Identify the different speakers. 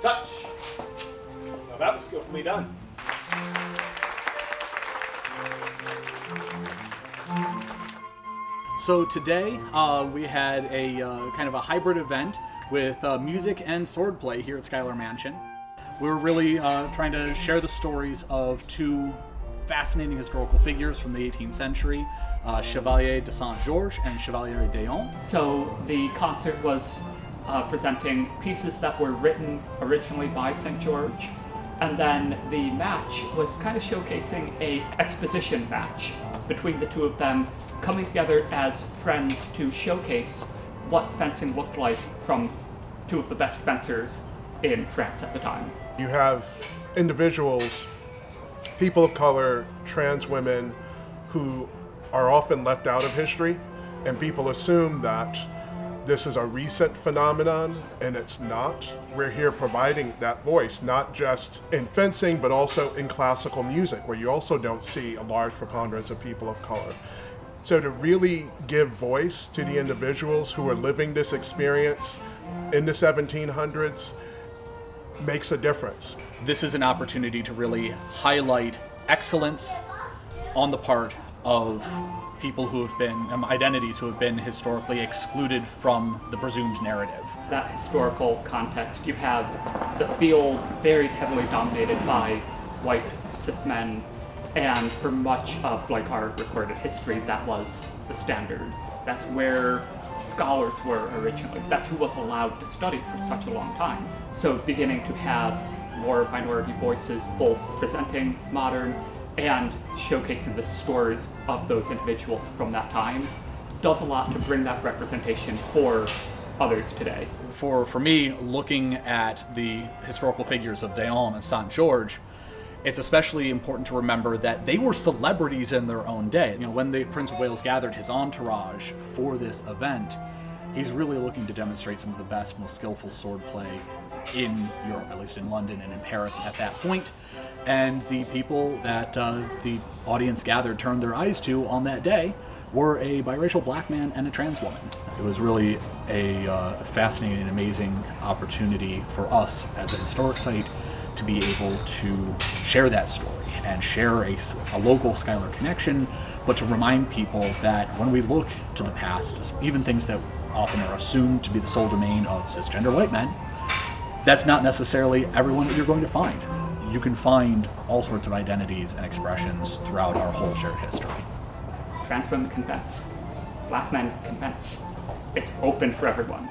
Speaker 1: touch. Well, that was skillfully done.
Speaker 2: So today we had a kind of a hybrid event with music and swordplay here at Schuyler Mansion. We were really trying to share the stories of two fascinating historical figures from the 18th century, Chevalier de Saint-Georges and Chevalier d'Eon.
Speaker 3: So the concert was presenting pieces that were written originally by St. George, and then the match was kind of showcasing a exposition match between the two of them, coming together as friends to showcase what fencing looked like from two of the best fencers in France at the time.
Speaker 4: You have individuals, people of color, trans women, who are often left out of history, and people assume that this is a recent phenomenon, and it's not. We're here providing that voice, not just in fencing, but also in classical music, where you also don't see a large preponderance of people of color. So to really give voice to the individuals who are living this experience in the 1700s makes a difference.
Speaker 2: This is an opportunity to really highlight excellence on the part of people who have been, identities who have been historically excluded from the presumed narrative.
Speaker 3: That historical context, you have the field very heavily dominated by white cis men, and for much of our recorded history, that was the standard. That's where scholars were originally. That's who was allowed to study for such a long time. So beginning to have more minority voices, both presenting modern and showcasing the stories of those individuals from that time, does a lot to bring that representation for others today.
Speaker 2: For me, looking at the historical figures of d'Eon and Saint-Georges, it's especially important to remember that they were celebrities in their own day. When the Prince of Wales gathered his entourage for this event, he's really looking to demonstrate some of the best, most skillful swordplay in Europe, at least in London and in Paris at that point. And the people that the audience gathered turned their eyes to on that day were a biracial black man and a trans woman. It was really a fascinating and amazing opportunity for us as a historic site to be able to share that story and share a local Schuyler connection, but to remind people that when we look to the past, even things that often are assumed to be the sole domain of cisgender white men, that's not necessarily everyone that you're going to find. You can find all sorts of identities and expressions throughout our whole shared history.
Speaker 3: Trans women can fence. Black men can fence. It's open for everyone.